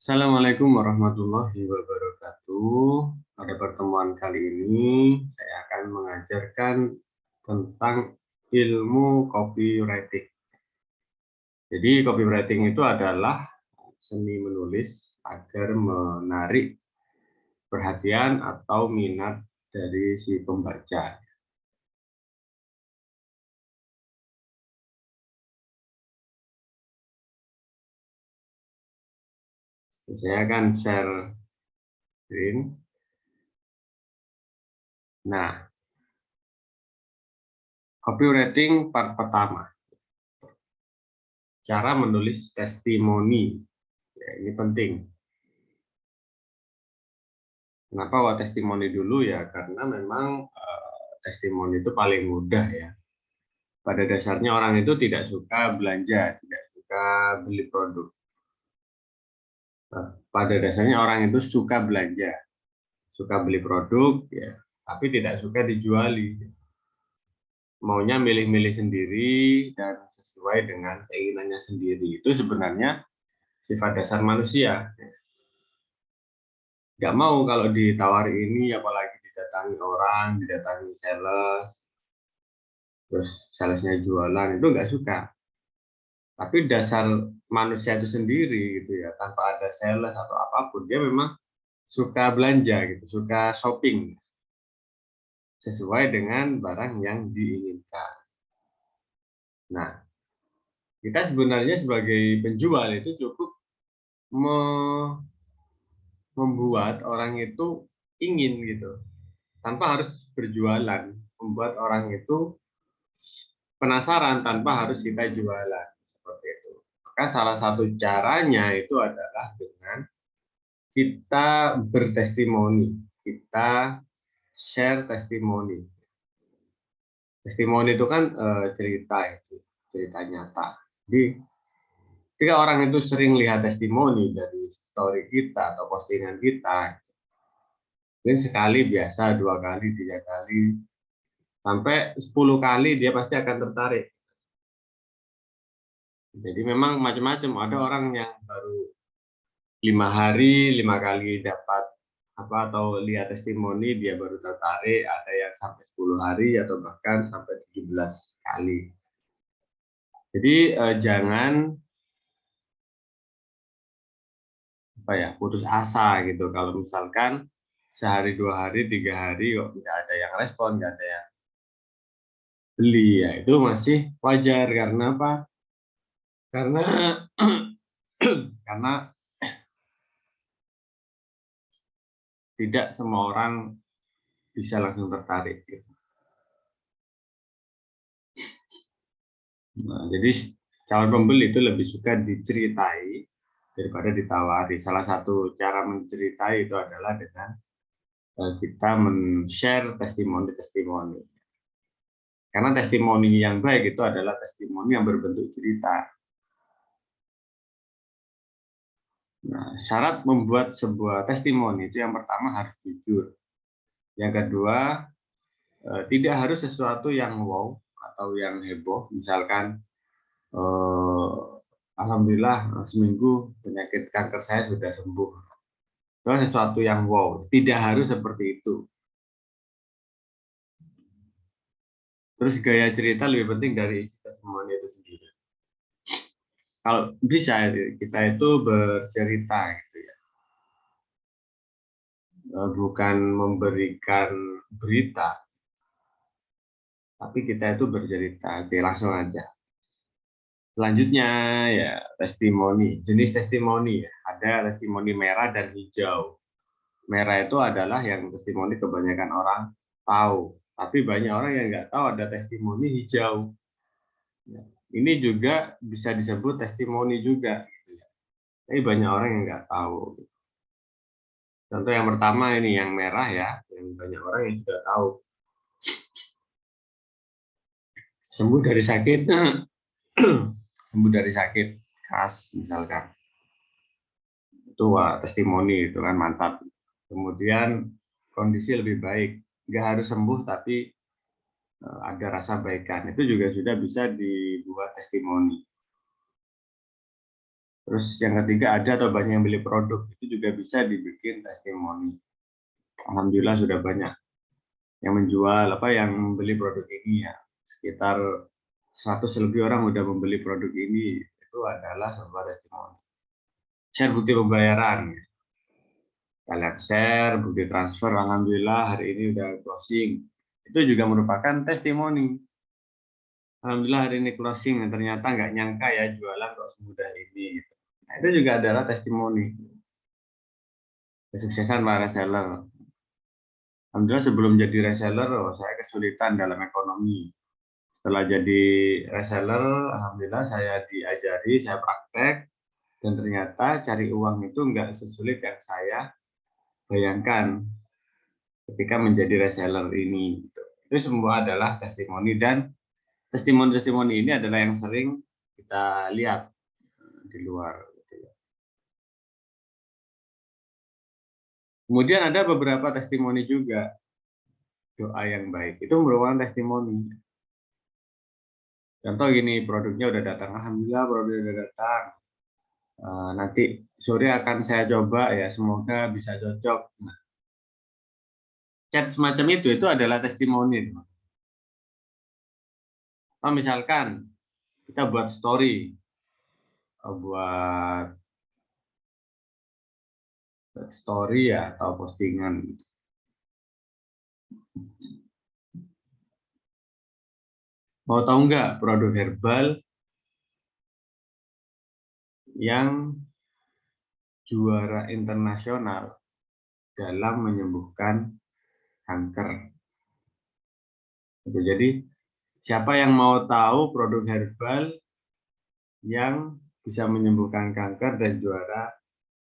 Assalamualaikum warahmatullahi wabarakatuh. Pada pertemuan kali ini, saya akan mengajarkan tentang ilmu copywriting. Jadi, copywriting itu adalah seni menulis agar menarik perhatian atau minat dari si pembaca. Saya akan share screen. Nah, copywriting part pertama. Cara menulis testimoni. Ya, ini penting. Kenapa testimoni dulu ya? Karena memang testimoni itu paling mudah ya. Pada dasarnya orang itu tidak suka belanja, tidak suka beli produk. Pada dasarnya orang itu suka belanja, suka beli produk, ya, tapi tidak suka dijuali. Maunya milih-milih sendiri dan sesuai dengan keinginannya sendiri. Itu sebenarnya sifat dasar manusia. Nggak mau kalau ditawari ini, apalagi didatangi orang, didatangi sales, terus salesnya jualan, itu nggak suka. Tapi dasar manusia itu sendiri gitu ya, tanpa ada sales atau apapun, dia memang suka belanja gitu, suka shopping sesuai dengan barang yang diinginkan. Nah, kita sebenarnya sebagai penjual itu cukup membuat orang itu ingin gitu, tanpa harus berjualan, membuat orang itu penasaran tanpa harus kita jualan, seperti itu. Maka salah satu caranya itu adalah dengan kita bertestimoni, kita share testimoni. Testimoni itu kan cerita itu, cerita nyata. Jadi ketika orang itu sering lihat testimoni dari story kita atau postingan kita, mungkin sekali biasa, 2 kali, 3 kali, sampai 10 kali dia pasti akan tertarik. Jadi memang macam-macam. Ada orang yang baru 5 hari, 5 kali dapat atau lihat testimoni dia baru tertarik, ada yang sampai 10 hari atau bahkan sampai 17 kali. Jadi jangan putus asa gitu. Kalau misalkan sehari, 2 hari, 3 hari kok nggak ada yang respon, nggak ada yang beli, ya itu masih wajar. Karena apa? Karena karena tidak semua orang bisa langsung tertarik gitu. Nah, jadi calon pembeli itu lebih suka diceritai daripada ditawari. Salah satu cara menceritai itu adalah dengan kita men-share testimoni-testimoni. Karena testimoni yang baik itu adalah testimoni yang berbentuk cerita. Nah, syarat membuat sebuah testimoni itu yang pertama harus jujur. Yang kedua, tidak harus sesuatu yang wow atau yang heboh. Misalkan, alhamdulillah seminggu penyakit kanker saya sudah sembuh. Itu sesuatu yang wow. Tidak harus seperti itu. Terus gaya cerita lebih penting dari isi testimoni itu sendiri. Kalau bisa kita itu bercerita gitu ya, bukan memberikan berita, tapi kita itu bercerita. Oke, langsung aja. Selanjutnya ya testimoni, jenis testimoni ya. Ada testimoni merah dan hijau. Merah itu adalah yang testimoni kebanyakan orang tahu, tapi banyak orang yang nggak tahu ada testimoni hijau. Ya, ini juga bisa disebut testimoni juga, gitu ya. Tapi banyak orang yang nggak tahu. Contoh yang pertama ini yang merah ya, yang banyak orang yang sudah tahu. Sembuh dari sakit, sembuh dari sakit khas misalkan. Itu testimoni itu kan mantap. Kemudian kondisi lebih baik, nggak harus sembuh tapi ada rasa baikan. Itu juga sudah bisa dibuat testimoni. Terus yang ketiga, ada atau banyak yang beli produk, itu juga bisa dibikin testimoni. Alhamdulillah sudah banyak yang menjual yang membeli produk ini ya. Sekitar 100 lebih orang sudah membeli produk ini, itu adalah sebuah testimoni. Share bukti pembayaran. Kalian share, bukti transfer, alhamdulillah hari ini udah closing. Itu juga merupakan testimoni. Alhamdulillah hari ini closing, ternyata nggak nyangka ya jualan kok semudah ini. Gitu. Nah, itu juga adalah testimoni. Kesuksesan para reseller. Alhamdulillah sebelum jadi reseller, saya kesulitan dalam ekonomi. Setelah jadi reseller, alhamdulillah saya diajari, saya praktek, dan ternyata cari uang itu nggak sesulit yang saya bayangkan ketika menjadi reseller ini. Itu semua adalah testimoni, dan testimoni-testimoni ini adalah yang sering kita lihat di luar. Kemudian ada beberapa testimoni juga, doa yang baik. Itu merupakan testimoni. Contoh gini, produknya udah datang, alhamdulillah produknya udah datang. Nanti sore akan saya coba ya, semoga bisa cocok. Nah, chat semacam itu adalah testimoni. Atau misalkan kita buat story, buat story ya atau postingan. Mau tahu nggak produk herbal yang juara internasional dalam menyembuhkan kanker? Jadi siapa yang mau tahu produk herbal yang bisa menyembuhkan kanker dan juara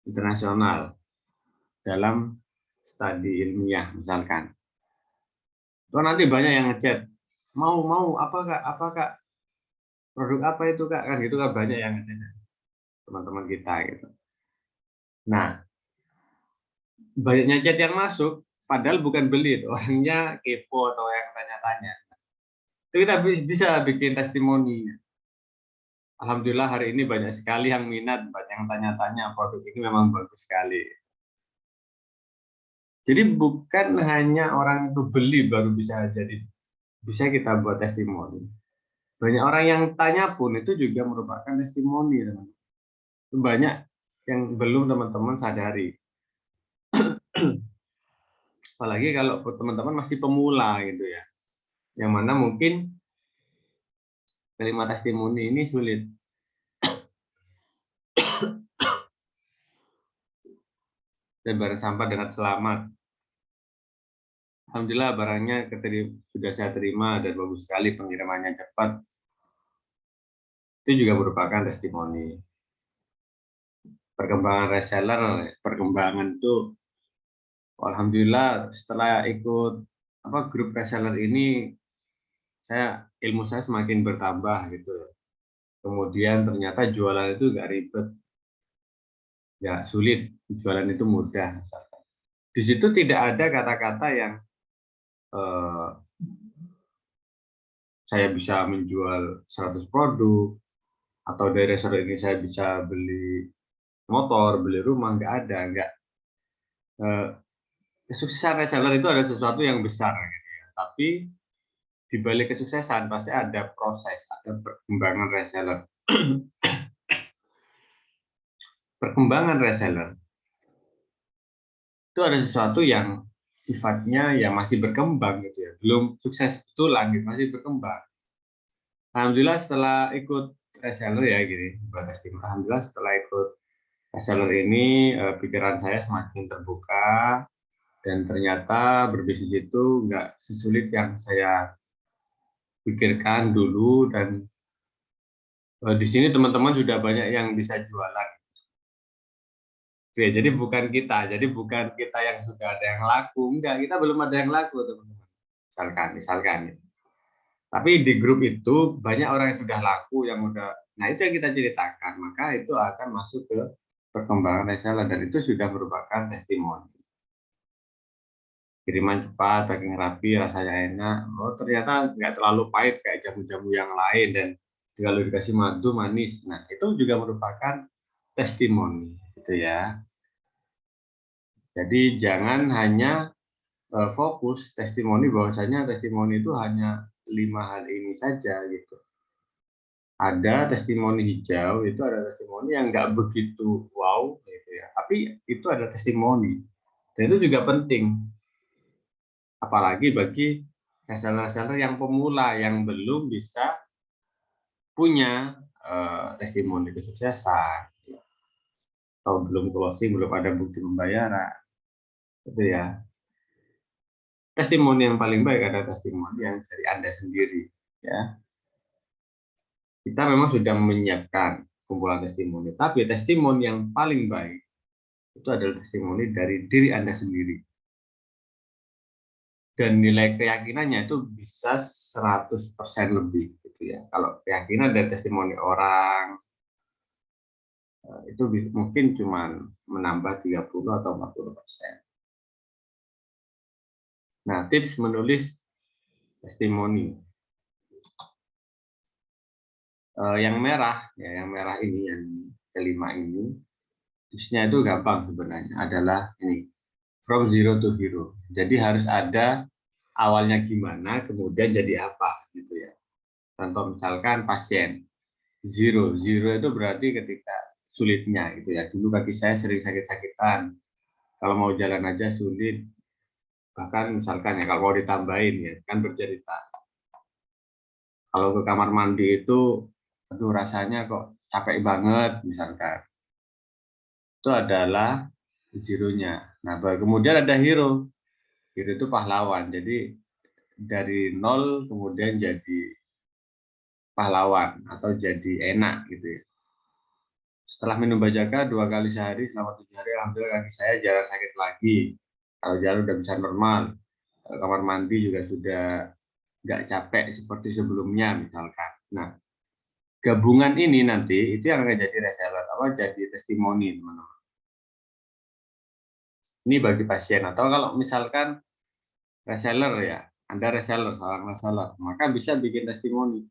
internasional dalam studi ilmiah misalkan? Itu nanti banyak yang ngechat, mau apa kak, produk apa itu kak, kan gitu kan, banyak yang ngechat teman-teman kita gitu. Nah, banyaknya chat yang masuk padahal bukan beli, orangnya kepo atau yang tanya-tanya. Itu kita bisa bikin testimoni. Alhamdulillah hari ini banyak sekali yang minat, banyak yang tanya-tanya, produk ini memang bagus sekali. Jadi bukan hanya orang itu beli baru bisa kita buat testimoni. Banyak orang yang tanya pun itu juga merupakan testimoni, teman-teman. Banyak yang belum teman-teman sadari. Apalagi kalau teman-teman masih pemula gitu ya. Yang mana mungkin kalimat testimoni ini sulit. Dan barang sampah dengan selamat. Alhamdulillah barangnya sudah saya terima dan bagus sekali, pengirimannya cepat. Itu juga merupakan testimoni. Perkembangan reseller, perkembangan itu alhamdulillah setelah ikut grup reseller ini, ilmu saya semakin bertambah gitu. Kemudian ternyata jualan itu nggak ribet, nggak sulit, jualan itu mudah. Di situ tidak ada kata-kata yang saya bisa menjual 100 produk, atau dari reseller ini saya bisa beli motor, beli rumah, nggak ada. Kesuksesan reseller itu ada sesuatu yang besar gitu ya. Tapi di balik kesuksesan pasti ada proses, ada perkembangan reseller. Perkembangan reseller itu ada sesuatu yang sifatnya ya masih berkembang gitu ya, belum sukses betulan gitu, masih berkembang. Alhamdulillah setelah ikut reseller ya gini, alhamdulillah setelah ikut reseller ini pikiran saya semakin terbuka, dan ternyata berbisnis itu nggak sesulit yang saya pikirkan dulu, dan di sini teman-teman sudah banyak yang bisa jualan. Oke, jadi bukan kita yang sudah ada yang laku, enggak, kita belum ada yang laku teman-teman. Misalkan. Tapi di grup itu banyak orang yang sudah laku, yang udah, nah itu yang kita ceritakan, maka itu akan masuk ke perkembangan reseller, dan itu sudah merupakan testimoni. Kiriman cepat, packing rapi, rasanya enak. Oh ternyata nggak terlalu pahit kayak jamu-jamu yang lain, dan kalau dikasih madu manis. Nah itu juga merupakan testimoni, gitu ya. Jadi jangan hanya fokus testimoni bahwasanya testimoni itu hanya 5 hal ini saja gitu. Ada testimoni hijau, itu ada testimoni yang nggak begitu wow gitu ya, tapi itu ada testimoni. Dan itu juga penting, apalagi bagi reseller-reseller yang pemula yang belum bisa punya testimoni kesuksesan atau belum closing, belum ada bukti pembayaran, gitu ya. Testimoni yang paling baik adalah testimoni yang dari Anda sendiri, ya. Kita memang sudah menyiapkan kumpulan testimoni, tapi testimoni yang paling baik itu adalah testimoni dari diri Anda sendiri. Dan nilai keyakinannya itu bisa 100% lebih gitu ya. Kalau keyakinan dari testimoni orang itu mungkin cuma menambah 30 atau 40%. Nah, tips menulis testimoni. Yang merah ya, yang merah ini, yang kelima ini, tipsnya itu gampang sebenarnya, adalah ini, from zero to hero. Jadi harus ada awalnya gimana, kemudian jadi apa gitu ya. Contoh misalkan pasien zero itu berarti ketika sulitnya gitu ya. Dulu kaki saya sering sakit-sakitan, kalau mau jalan aja sulit, bahkan misalkan ya kalau mau ditambahin ya kan bercerita. Kalau ke kamar mandi itu, aduh rasanya kok capek banget misalkan. Itu adalah zero-nya. Nah, kemudian ada hero. Hero itu pahlawan. Jadi dari nol kemudian jadi pahlawan atau jadi enak gitu ya. Setelah minum Bajaka 2 kali sehari selama 7 hari, alhamdulillah kaki saya jarang sakit lagi. Kalau jalan udah bisa normal. Kamar mandi juga sudah nggak capek seperti sebelumnya misalkan. Nah, gabungan ini nanti itu yang akan jadi reseller, apa jadi testimoni teman-teman. Ini bagi pasien, atau kalau misalkan reseller ya, Anda reseller, seorang reseller, maka bisa bikin testimoni.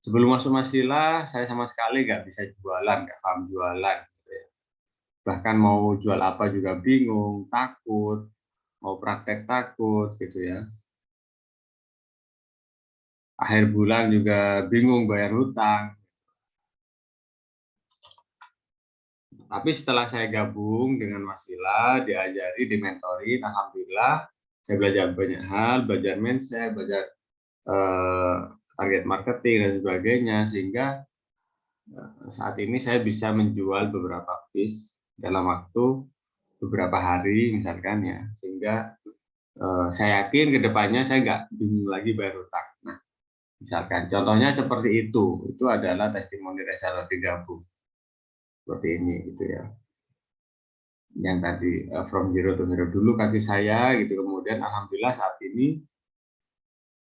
Sebelum masuk Masila, saya sama sekali nggak bisa jualan, nggak paham jualan. Gitu ya. Bahkan mau jual apa juga bingung, takut, mau praktek takut, gitu ya. Akhir bulan juga bingung bayar hutang. Tapi setelah saya gabung dengan Masila, diajari, dimentori, alhamdulillah, saya belajar banyak hal, belajar mindset, belajar target marketing dan sebagainya, sehingga saat ini saya bisa menjual beberapa piece dalam waktu beberapa hari misalkan ya, sehingga saya yakin kedepannya saya nggak bingung lagi bayar hutang. Nah, misalkan contohnya seperti itu adalah testimoni reseller digabung seperti ini gitu ya. Yang tadi from zero to hero, dulu kaki saya gitu, kemudian alhamdulillah saat ini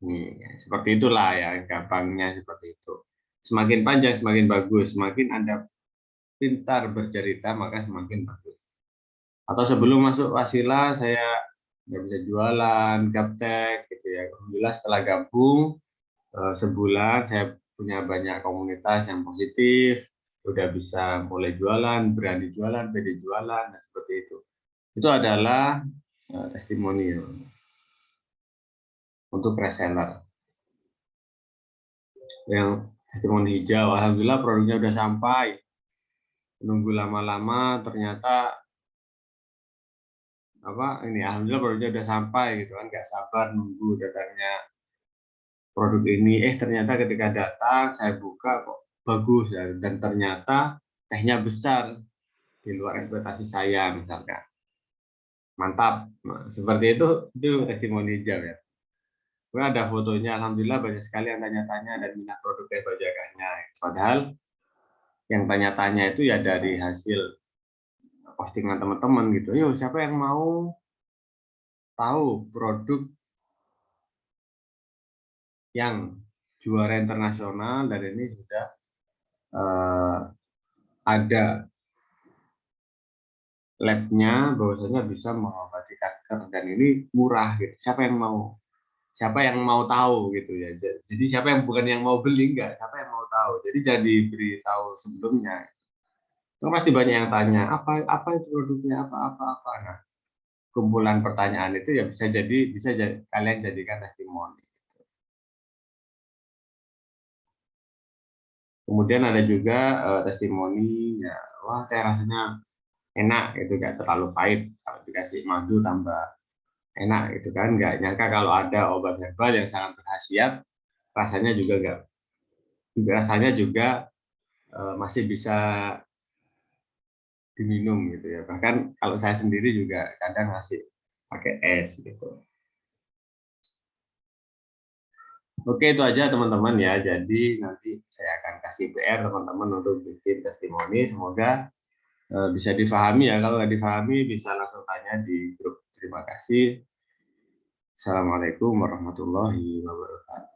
nih seperti itulah ya, gampangnya seperti itu. Semakin panjang semakin bagus, semakin Anda pintar bercerita maka semakin bagus. Atau sebelum masuk Wasila saya nggak bisa jualan, gaptek gitu ya. Alhamdulillah setelah gabung sebulan saya punya banyak komunitas yang positif, udah bisa mulai jualan, berani jualan, pede jualan, dan seperti itu. Itu adalah testimoni untuk reseller. Yang testimoni hijau, alhamdulillah produknya udah sampai. Nunggu lama-lama ternyata alhamdulillah produknya udah sampai gitu kan, nggak sabar nunggu datangnya produk ini. Ternyata ketika datang saya buka kok bagus ya, dan ternyata tehnya besar di luar ekspektasi saya misalkan. Mantap. Nah, seperti itu testimoni hijau ya. Kemudian ada fotonya, alhamdulillah banyak sekali yang tanya-tanya dan minat produk Bajakanya. Padahal yang tanya-tanya itu ya dari hasil postingan teman-teman gitu. Yo, siapa yang mau tahu produk yang juara internasional dan ini sudah ada labnya bahwasanya bisa mengobati kanker dan ini murah gitu. Siapa yang mau tahu gitu ya. Jadi siapa yang bukan yang mau beli, enggak, siapa yang mau tahu. Jadi jadi beritahu sebelumnya. Kan pasti banyak yang tanya, apa itu produknya, apa. Nah, kumpulan pertanyaan itu ya bisa jadi kalian jadikan testimoni. Kemudian ada juga testimoni ya, wah teh rasanya enak gitu, nggak terlalu pahit. Kalau dikasih madu tambah enak gitu kan, nggak nyangka kalau ada obat herbal yang sangat berkhasiat, rasanya juga nggak, rasanya juga masih bisa diminum gitu ya. Bahkan kalau saya sendiri juga kadang masih pakai es gitu. Oke, itu aja teman-teman ya. Jadi nanti saya akan kasih PR teman-teman untuk bikin testimoni. Semoga bisa difahami ya. Kalau nggak difahami bisa langsung tanya di grup. Terima kasih. Assalamualaikum warahmatullahi wabarakatuh.